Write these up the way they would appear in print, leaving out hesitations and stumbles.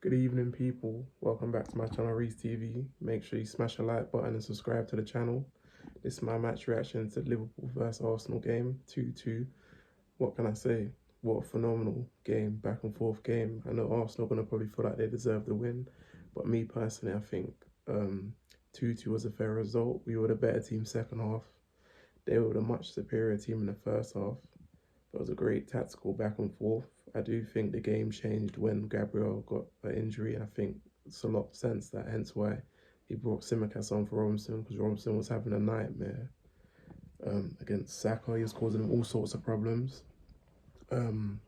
Good evening, people. Welcome back to my channel, Reese TV. Make sure you smash a like button and subscribe to the channel. This is my match reaction to Liverpool vs Arsenal game, 2-2. What can I say? What a phenomenal game, back and forth game. I know Arsenal are going to probably feel like they deserve the win, but me personally, I think 2-2 was a fair result. We were the better team second half. They were the much superior team in the first half. It was a great tactical back and forth. I do think the game changed when Gabriel got an injury, and I think it's a lot of sense that, hence why he brought Tsimikas on for Robinson, because Robinson was having a nightmare against Saka. He was causing him all sorts of problems. And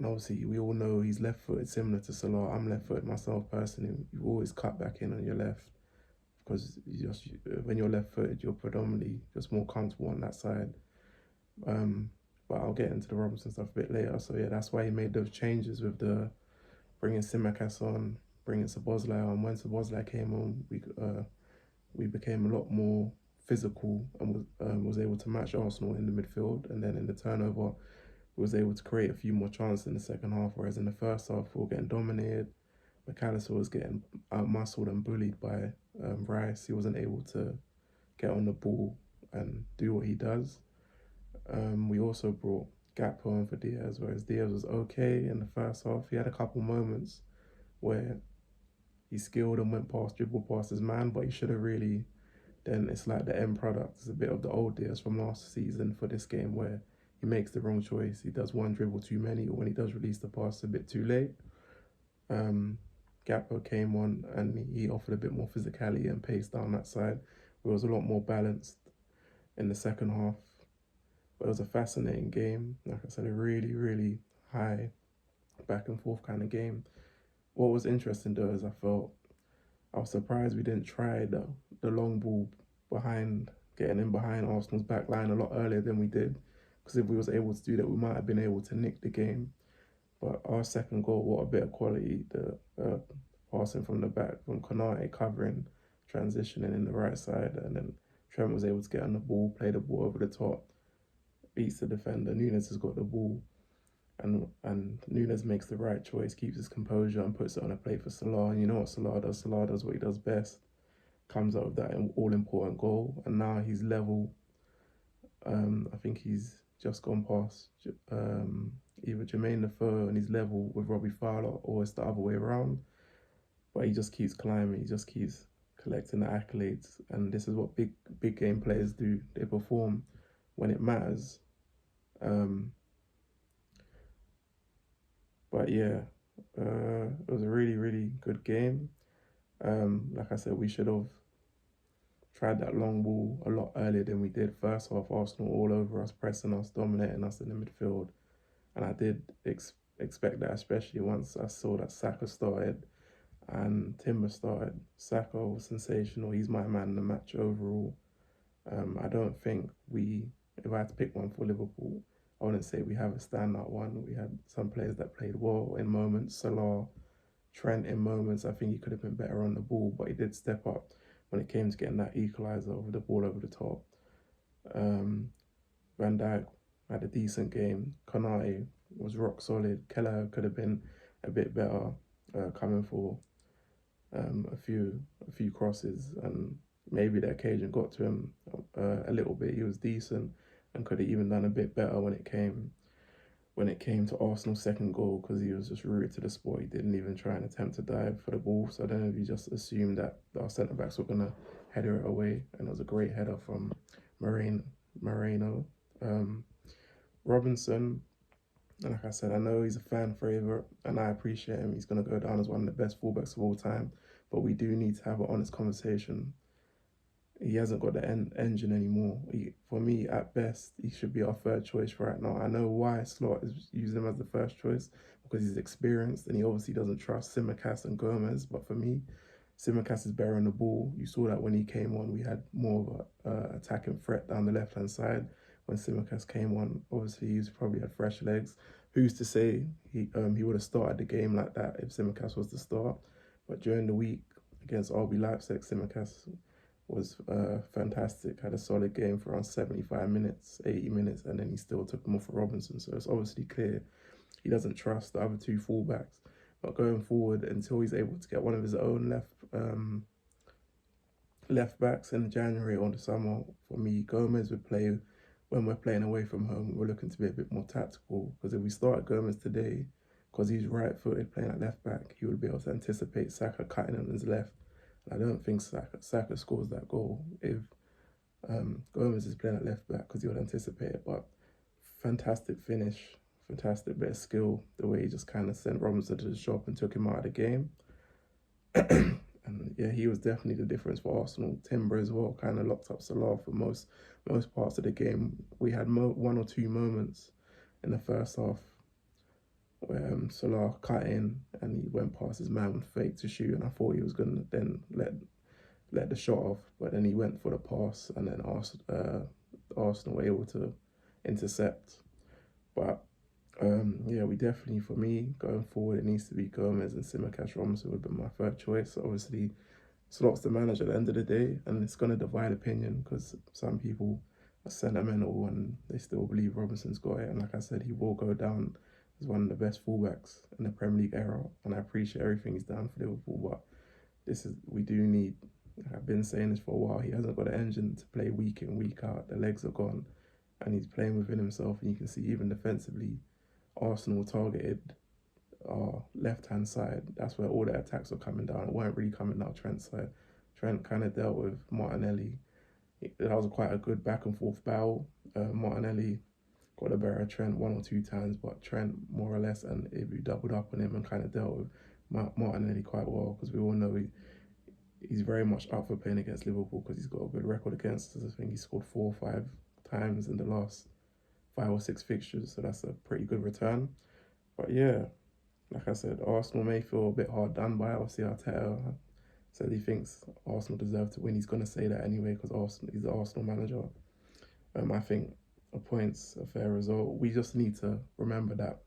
obviously, we all know he's left-footed, similar to Salah. I'm left-footed myself personally. You always cut back in on your left, because when you're left-footed, you're predominantly just more comfortable on that side. But I'll get into the Robinson stuff a bit later. So yeah, that's why he made those changes with the bringing Tsimikas on, bringing Szoboszlai on. When Szoboszlai came on, we became a lot more physical and was able to match Arsenal in the midfield. And then in the turnover, we was able to create a few more chances in the second half. Whereas in the first half, we were getting dominated. McAllister was getting out-muscled and bullied by Rice. He wasn't able to get on the ball and do what he does. We also brought Gakpo on for Diaz, whereas Diaz was okay in the first half. He had a couple moments where he skilled and dribbled past his man, but he should have really, then it's like the end product. It's a bit of the old Diaz from last season for this game where he makes the wrong choice. He does one dribble too many, or when he does release the pass a bit too late. Gakpo came on and he offered a bit more physicality and pace down that side. It was a lot more balanced in the second half. But it was a fascinating game. Like I said, a really, really high back and forth kind of game. What was interesting though is I was surprised we didn't try the long ball behind, getting in behind Arsenal's back line a lot earlier than we did. Because if we was able to do that, we might have been able to nick the game. But our second goal, what a bit of quality. The passing from the back, from Konate covering, transitioning in the right side. And then Trent was able to get on the ball, play the ball over the top, beats the defender. Nunes has got the ball, and Nunes makes the right choice, keeps his composure and puts it on a plate for Salah. And you know what Salah does? Salah does what he does best, comes out of that all-important goal, and now he's level. I think he's just gone past either Jermaine Defoe, and he's level with Robbie Fowler, or it's the other way around. But he just keeps climbing, he just keeps collecting the accolades, and this is what big game players do. They perform when it matters. But yeah, it was a really, really good game. Like I said, we should have tried that long ball a lot earlier than we did. First half, Arsenal all over us, pressing us, dominating us in the midfield. And I did expect that, especially once I saw that Saka started and Timber started. Saka was sensational. He's my man in the match overall. I don't think if I had to pick one for Liverpool, I wouldn't say we have a standout one. We had some players that played well in moments. Salah, Trent in moments. I think he could have been better on the ball, but he did step up when it came to getting that equaliser over the ball over the top. Van Dijk had a decent game. Konate was rock solid. Kelleher could have been a bit better, coming for a few crosses, and maybe the occasion got to him a little bit. He was decent and could have even done a bit better when it came to Arsenal's second goal, because he was just rooted to the spot. He didn't even try and attempt to dive for the ball. So I don't know if he just assumed that our centre backs were gonna header it away, and it was a great header from Moreno. Robinson, like I said, I know he's a fan favourite and I appreciate him. He's going to go down as one of the best fullbacks of all time, but we do need to have an honest conversation. He hasn't got the engine anymore. For me, at best, he should be our third choice right now. I know why Slot is using him as the first choice, because he's experienced and he obviously doesn't trust Tsimikas and Gomez. But for me, Tsimikas is better on the ball. You saw that when he came on, we had more of an attacking threat down the left-hand side. When Tsimikas came on, obviously he's probably had fresh legs. Who's to say he would have started the game like that if Tsimikas was to start? But during the week against RB Leipzig, Tsimikas was fantastic. Had a solid game for around 75 minutes, 80 minutes, and then he still took them off for Robinson. So it's obviously clear he doesn't trust the other two fullbacks. But going forward, until he's able to get one of his own left backs in January or the summer, for me, Gomez would play when we're playing away from home. We're looking to be a bit more tactical, because if we start Gomez today, because he's right-footed playing at left back, he would be able to anticipate Saka cutting on his left. And I don't think Saka scores that goal if Gomez is playing at left back, because he would anticipate it. But fantastic finish, fantastic bit of skill, the way he just kind of sent Robinson to the shop and took him out of the game. And yeah, he was definitely the difference for Arsenal. Timber as well kind of locked up Salah for most parts of the game. We had one or two moments in the first half where Salah cut in and he went past his man with fake to shoot, and I thought he was going to then let the shot off, but then he went for the pass, and then Arsenal were able to intercept. But yeah, we definitely, for me, going forward, it needs to be Gomez, and Tsimikas Robinson would be my third choice. Obviously, Slot's the manager at the end of the day, and it's going to divide opinion, because some people are sentimental and they still believe Robinson's got it. And like I said, he will go down as one of the best fullbacks in the Premier League era, and I appreciate everything he's done for Liverpool. But we do need, I've been saying this for a while, he hasn't got an engine to play week in, week out. The legs are gone, and he's playing within himself, and you can see even defensively, Arsenal targeted our left-hand side. That's where all the attacks were coming down. It weren't really coming down Trent's side. Trent kind of dealt with Martinelli. That was quite a good back and forth battle. Martinelli got the better of Trent one or two times, but Trent more or less, and Ibu doubled up on him and kind of dealt with Martinelli quite well, because we all know he's very much up for playing against Liverpool, because he's got a good record against us. I think he scored 4 or 5 times in the last 5 or 6 fixtures, so that's a pretty good return. But yeah, like I said, Arsenal may feel a bit hard done by. Obviously, Arteta said he thinks Arsenal deserve to win. He's going to say that anyway, because he's the Arsenal manager. I think a point's a fair result. We just need to remember that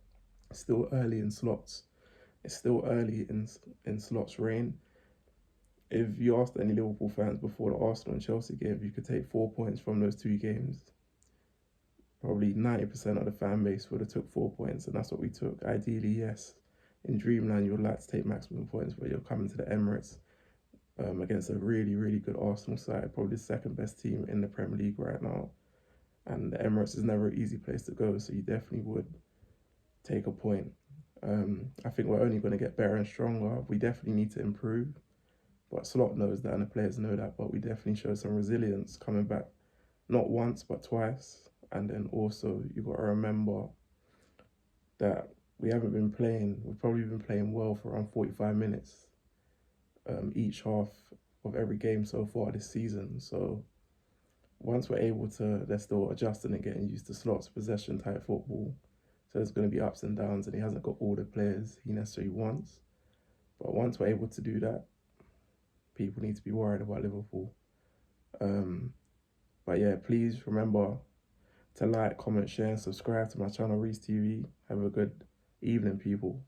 it's still early in Slot's. It's still early in Slot's reign. If you asked any Liverpool fans before the Arsenal and Chelsea game, you could take 4 points from those 2 games, probably 90% of the fan base would have took 4 points, and that's what we took. Ideally, yes, in Dreamland, you would like to take maximum points, but you're coming to the Emirates against a really, really good Arsenal side, probably the second best team in the Premier League right now. And the Emirates is never an easy place to go, so you definitely would take a point. I think we're only going to get better and stronger. We definitely need to improve, but Slot knows that and the players know that, but we definitely show some resilience coming back, not once, but twice. And then also, you've got to remember that we've probably been playing well for around 45 minutes each half of every game so far this season. So once we're able to, they're still adjusting and getting used to Slot's possession type football. So there's going to be ups and downs, and he hasn't got all the players he necessarily wants. But once we're able to do that, people need to be worried about Liverpool. But yeah, please remember to like, comment, share, and subscribe to my channel, Reece TV. Have a good evening, people.